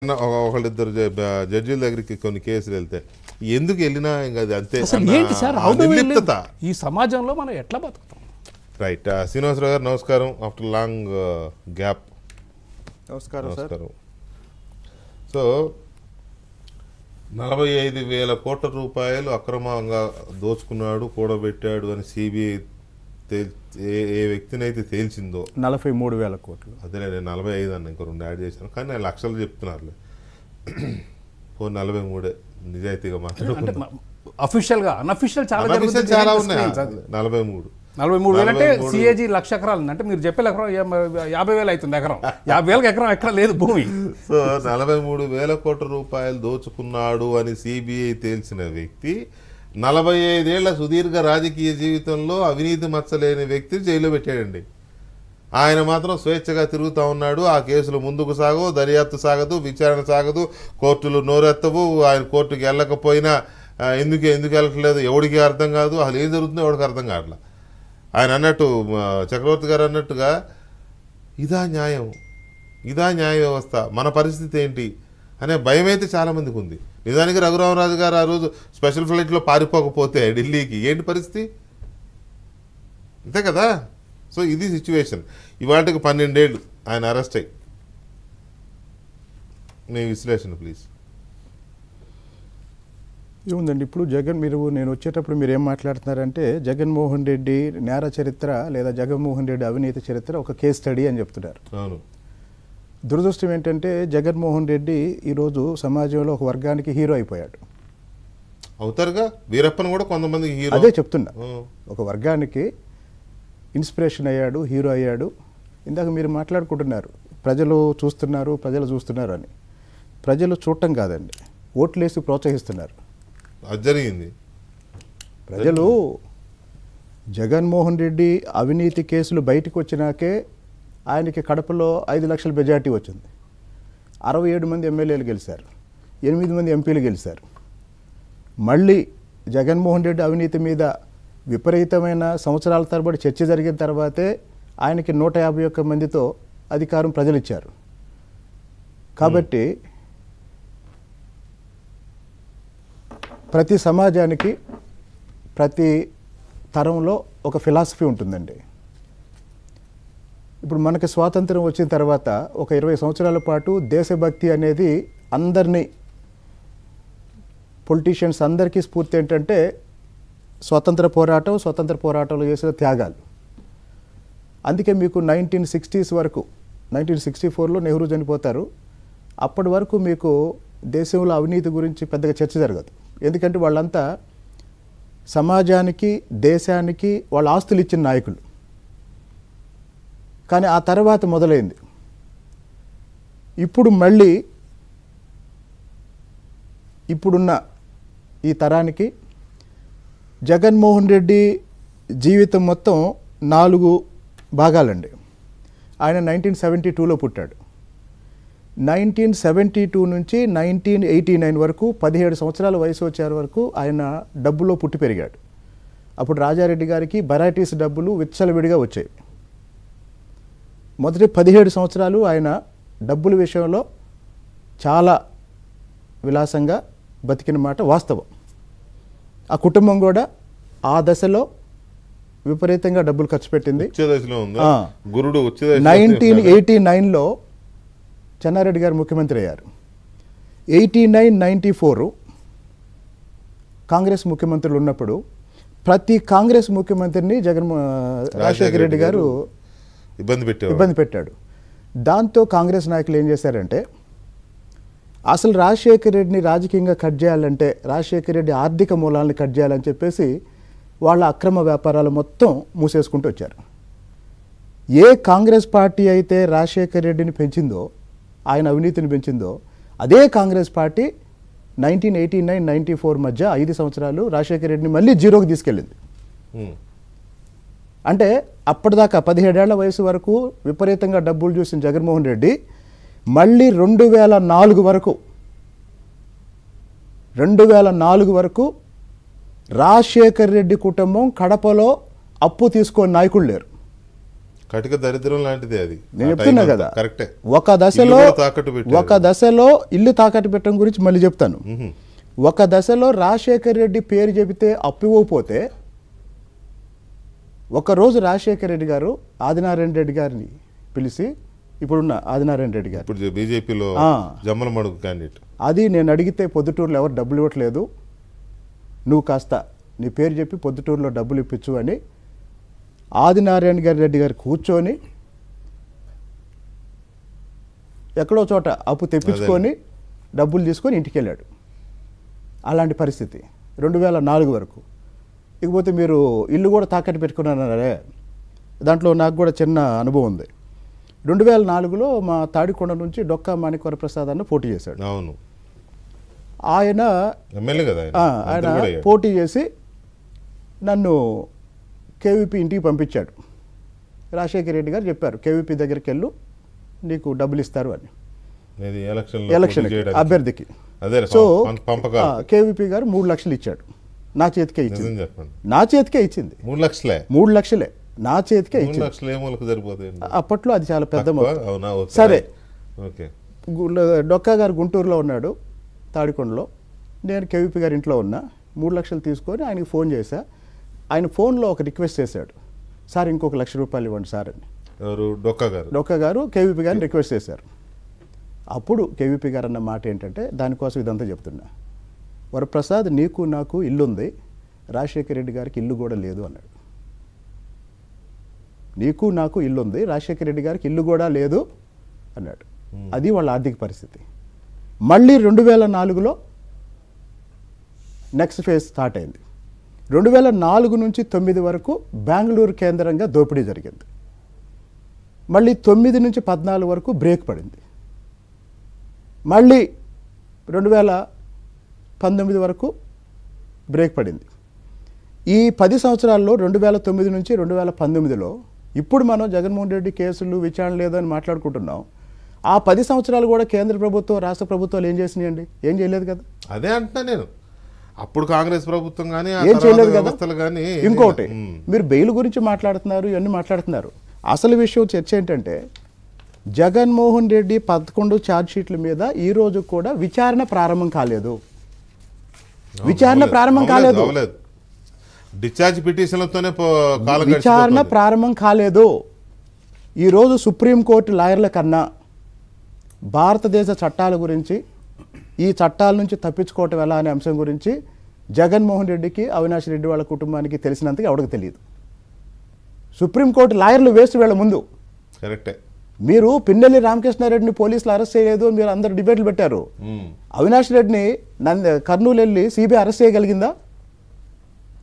ఒకళ్ళిద్దరు జడ్జిల దగ్గరికి కొన్ని కేసులు వెళ్తే ఎందుకు వెళ్ళినా ఇంకా అది అంతే ఏంటి సార్ నిర్లిప్తత. ఈ సమాజంలో మనం ఎట్లా బతుకుతాం? రైట్. శ్రీనివాసరావు గారు నమస్కారం. ఆఫ్టర్ లాంగ్ గ్యాప్ నమస్కారం. సో 45,000 కోట్ల రూపాయలు అక్రమంగా దోచుకున్నాడు, కూడబెట్టాడు అని సిబిఐ ఏ వ్యక్తినైతే తేల్చిందో 43,000 కోట్లు. అదే నేను 45 అన్న, ఇంకో 2 యాడ్ చేశాను, కానీ నేను లక్షలు చెప్తున్నారులే. 43 నిజాయితీగా మాట్లాడుకుంటున్నా. అఫీషియల్గా అన్అఫీషియల్ చాలా ఉన్నాయి. 43,000 అంటే సిఏజీ 1,00,000 ఎకరాలు అంటే మీరు చెప్పే ఎకరం 50,000 అవుతుంది. ఎకరం 50,000 ఎకరం ఎక్కడ లేదు భూమి. సో 43,000 కోట్ల రూపాయలు దోచుకున్నాడు అని సిబిఐ తేల్చిన వ్యక్తి 45 ఏళ్ల సుదీర్ఘ రాజకీయ జీవితంలో అవినీతి మచ్చలేని వ్యక్తి జైల్లో పెట్టాడండి. ఆయన మాత్రం స్వేచ్ఛగా తిరుగుతూ ఉన్నాడు. ఆ కేసులు ముందుకు సాగవు, దర్యాప్తు సాగదు, విచారణ సాగదు, కోర్టులు నోరెత్తవు. ఆయన కోర్టుకి వెళ్ళకపోయినా ఎందుకు వెళ్ళట్లేదు ఎవడికి అర్థం కాదు. అసలు ఏం జరుగుతుందో ఎవడికి అర్థం కావట్లా. ఆయన అన్నట్టు, చక్రవర్తి గారు అన్నట్టుగా ఇదా న్యాయం, ఇదా న్యాయ వ్యవస్థ, మన పరిస్థితి ఏంటి అనే భయం అయితే చాలామందికి ఉంది. నిజానికి రఘురామరాజు గారు ఆ రోజు స్పెషల్ ఫ్లైట్లో పారిపోకపోతే ఢిల్లీకి ఏంటి పరిస్థితి? అంతే కదా. సో ఇది సిచ్యువేషన్. ఇవాళకి 12 ఏళ్ళు ఆయన అరెస్ట్ అయ్యి. మీ విశ్లేషణ ప్లీజ్. ఏముందండి ఇప్పుడు నేను వచ్చేటప్పుడు మీరు ఏం మాట్లాడుతున్నారంటే జగన్మోహన్ రెడ్డి నేర చరిత్ర లేదా జగన్మోహన్ రెడ్డి అవినీతి చరిత్ర ఒక కేస్ స్టడీ అని చెప్తున్నారు. అవును. దురదృష్టం ఏంటంటే జగన్మోహన్ రెడ్డి ఈరోజు సమాజంలో ఒక వర్గానికి హీరో అయిపోయాడు. అవుతారుగా, వీరప్పన్ కూడా కొంతమంది హీరో. అదే చెప్తున్నా, ఒక వర్గానికి ఇన్స్పిరేషన్ అయ్యాడు, హీరో అయ్యాడు. ఇందాక మీరు మాట్లాడుకుంటున్నారు ప్రజలు చూస్తున్నారు అని. ప్రజలు చూడటం కాదండి, ఓట్లేసి ప్రోత్సహిస్తున్నారు. అది జరిగింది. ప్రజలు జగన్మోహన్ రెడ్డి అవినీతి కేసులు బయటకు వచ్చినాకే ఆయనకి కడపలో 5 లక్షల మెజార్టీ వచ్చింది. 67 మంది ఎమ్మెల్యేలు గెలిచారు, 8 మంది ఎంపీలు గెలిచారు. మళ్ళీ జగన్మోహన్ రెడ్డి అవినీతి మీద విపరీతమైన సంవత్సరాల తరబడి చర్చ జరిగిన తర్వాతే ఆయనకి 151 మందితో అధికారం ప్రజలు ఇచ్చారు. కాబట్టి ప్రతి సమాజానికి ప్రతి తరంలో ఒక ఫిలాసఫీ ఉంటుందండి. ఇప్పుడు మనకి స్వాతంత్రం వచ్చిన తర్వాత ఒక 20 సంవత్సరాల పాటు దేశభక్తి అనేది అందరినీ, పొలిటీషియన్స్ అందరికీ స్ఫూర్తి ఏంటంటే స్వతంత్ర పోరాటంలో చేసిన త్యాగాలు. అందుకే మీకు 1960s వరకు, 1964లో నెహ్రూ చనిపోతారు, అప్పటి వరకు మీకు దేశంలో అవినీతి గురించి పెద్దగా చర్చ జరగదు. ఎందుకంటే వాళ్ళంతా సమాజానికి, దేశానికి వాళ్ళ ఆస్తులు ఇచ్చిన నాయకులు. కానీ ఆ తర్వాత మొదలైంది. ఇప్పుడు మళ్ళీ ఇప్పుడున్న ఈ తరానికి జగన్మోహన్ రెడ్డి జీవితం మొత్తం 4 భాగాలండి. ఆయన 1972లో పుట్టాడు. 1972 నుంచి 1989 వరకు 17 సంవత్సరాల వయసు వచ్చే వరకు ఆయన డబ్బులో పుట్టి పెరిగాడు. అప్పుడు రాజారెడ్డి గారికి వెరైటీస్ డబ్బులు విచ్చలవిడిగా వచ్చాయి. మొదటి 17 సంవత్సరాలు ఆయన డబ్బుల విషయంలో చాలా విలాసంగా బతికిన మాట వాస్తవం. ఆ కుటుంబం కూడా ఆ దశలో విపరీతంగా డబ్బులు ఖర్చు పెట్టింది. 1989లో చెన్నారెడ్డి గారు ముఖ్యమంత్రి అయ్యారు. 89-94 కాంగ్రెస్ ముఖ్యమంత్రులు ఉన్నప్పుడు ప్రతి కాంగ్రెస్ ముఖ్యమంత్రిని రాజశేఖర రెడ్డి గారు ఇబ్బంది పెట్టాడు. దాంతో కాంగ్రెస్ నాయకులు ఏం చేశారంటే అసలు రాజశేఖర రెడ్డిని రాజకీయంగా కట్ చేయాలంటే రాజశేఖర రెడ్డి ఆర్థిక మూలాలను కట్ చేయాలని చెప్పేసి వాళ్ళ అక్రమ వ్యాపారాలు మొత్తం మూసేసుకుంటూ వచ్చారు. ఏ కాంగ్రెస్ పార్టీ అయితే రాజశేఖర రెడ్డిని పెంచిందో, ఆయన అవినీతిని పెంచిందో, అదే కాంగ్రెస్ పార్టీ 1989-94 మధ్య 5 సంవత్సరాలు రాజశేఖర రెడ్డిని మళ్ళీ జీరోకి తీసుకెళ్ళింది. అంటే అప్పటిదాకా 17 ఏళ్ల వయసు వరకు విపరీతంగా డబ్బులు చూసిన జగన్మోహన్ రెడ్డి మళ్ళీ 2004 వరకు రాజశేఖర రెడ్డి కుటుంబం కడపలో అప్పు తీసుకొని నాయకులు లేరు. కటిక దరిద్రం లాంటిది అది. నేను చెప్తున్నా కదా, కరెక్టే. ఒక దశలో ఇల్లు తాకట్టు పెట్టడం గురించి మళ్ళీ చెప్తాను. ఒక దశలో రాజశేఖర్ రెడ్డి పేరు చెబితే అప్పివ్వకపోతే ఒకరోజు రాజశేఖర్ రెడ్డి గారు ఆదినారాయణ రెడ్డి గారిని పిలిచి, ఇప్పుడున్న ఆదినారాయణ రెడ్డి గారు, ఇప్పుడు బీజేపీలో జమ్మల మడుగు క్యాండిడేట్, అది నేను అడిగితే పొద్దుటూరులో ఎవరు డబ్బులు ఇవ్వట్లేదు, నువ్వు కాస్త నీ పేరు చెప్పి పొద్దుటూరులో డబ్బులు ఇప్పించు అని ఆదినారాయణ రెడ్డి గారు కూర్చొని ఎక్కడో చోట అప్పు తెప్పించుకొని డబ్బులు తీసుకొని ఇంటికి వెళ్ళాడు. అలాంటి పరిస్థితి 2004 వరకు. ఇకపోతే మీరు ఇల్లు కూడా తాకట్టు పెట్టుకున్నారే, దాంట్లో నాకు కూడా చిన్న అనుభవం ఉంది. 2004లో మా తాడికొండ నుంచి డొక్కా మాణిక్వర ప్రసాద్ అన్న పోటీ చేశాడు. అవును, ఆయన పోటీ చేసి నన్ను కేవీపీ ఇంటికి పంపించాడు. రాజశేఖర్ రెడ్డి గారు చెప్పారు, కేవీపీ దగ్గరికి వెళ్ళు, నీకు డబ్బులు ఇస్తారు అని, ఎలక్షన్ అభ్యర్థికి. సో కేవీపీ గారు 3 లక్షలు ఇచ్చాడు, నా చేతికే ఇచ్చింది. నా చేతికే ఇచ్చింది 3 లక్షలే నా చేతికే ఇచ్చింది. అప్పట్లో అది చాలా పెద్ద మొత్తం. సరే, డొక్కా గారు గుంటూరులో ఉన్నాడు, తాడికొండలో. నేను కేవీపీ గారి ఇంట్లో ఉన్నా. 3 లక్షలు తీసుకొని ఆయనకి ఫోన్ చేశా. ఆయన ఫోన్లో ఒక రిక్వెస్ట్ చేశాడు, సార్ ఇంకొక ₹1,00,000 ఇవ్వండి సార్ అని. డొక్కా గారు కేవీపీ గారిని రిక్వెస్ట్ చేశారు. అప్పుడు కేవీపీ గారు అన్న మాట ఏంటంటే, దానికోసం ఇదంతా చెప్తున్నా, వరప్రసాద్ నీకు నాకు ఇల్లు ఉంది, రాజశేఖర్ రెడ్డి గారికి ఇల్లు కూడా లేదు అన్నాడు. నీకు నాకు ఇల్లు ఉంది, రాజశేఖర్ రెడ్డి గారికి ఇల్లు కూడా లేదు అన్నాడు. అది వాళ్ళ ఆర్థిక పరిస్థితి. మళ్ళీ 2004లో నెక్స్ట్ ఫేజ్ స్టార్ట్ అయింది. 2004 నుంచి 2009 వరకు బెంగళూరు కేంద్రంగా దోపిడీ జరిగింది. మళ్ళీ 2009 నుంచి 2014 వరకు బ్రేక్ పడింది. మళ్ళీ 2019 వరకు బ్రేక్ పడింది. ఈ 10 సంవత్సరాల్లో 2009 నుంచి 2019లో ఇప్పుడు మనం జగన్మోహన్ రెడ్డి కేసులు విచారణ లేదని మాట్లాడుకుంటున్నాం. ఆ 10 సంవత్సరాలు కూడా కేంద్ర ప్రభుత్వం రాష్ట్ర ప్రభుత్వాలు ఏం చేసినాయండి? ఏం చేయలేదు కదా. అదే అంటున్నా నేను, అప్పుడు కాంగ్రెస్ ప్రభుత్వం కానీ ఏం చేయలేదు కదా. ఇంకోటి, మీరు బెయిల్ గురించి మాట్లాడుతున్నారు, ఇవన్నీ మాట్లాడుతున్నారు. అసలు విషయం చర్చ ఏంటంటే, జగన్మోహన్ రెడ్డి 11 ఛార్జ్షీట్ల మీద ఈ రోజు కూడా విచారణ ప్రారంభం కాలేదు. విచారణ ప్రారంభం కాలేదు. డిశ్చార్జ్ పిటిషన్లతోనే విచారణ ప్రారంభం కాలేదు. ఈరోజు సుప్రీంకోర్టు లాయర్ల కన్నా భారతదేశ చట్టాల గురించి, ఈ చట్టాల నుంచి తప్పించుకోవటం ఎలా అనే అంశం గురించి జగన్మోహన్ రెడ్డికి, అవినాష్ రెడ్డి వాళ్ళ కుటుంబానికి తెలిసినంతగా ఎవరికి తెలియదు. సుప్రీంకోర్టు లాయర్లు వేస్ట్ వీళ్ళ ముందు. కరెక్టే. మీరు పిన్నెల్లి రామకృష్ణారెడ్డిని పోలీసులు అరెస్ట్ చేయలేదు, మీరు అందరు డిబేట్లు పెట్టారు. అవినాష్ రెడ్డిని కర్నూలు వెళ్ళి సిబిఐ అరెస్ట్ చేయగలిగిందా?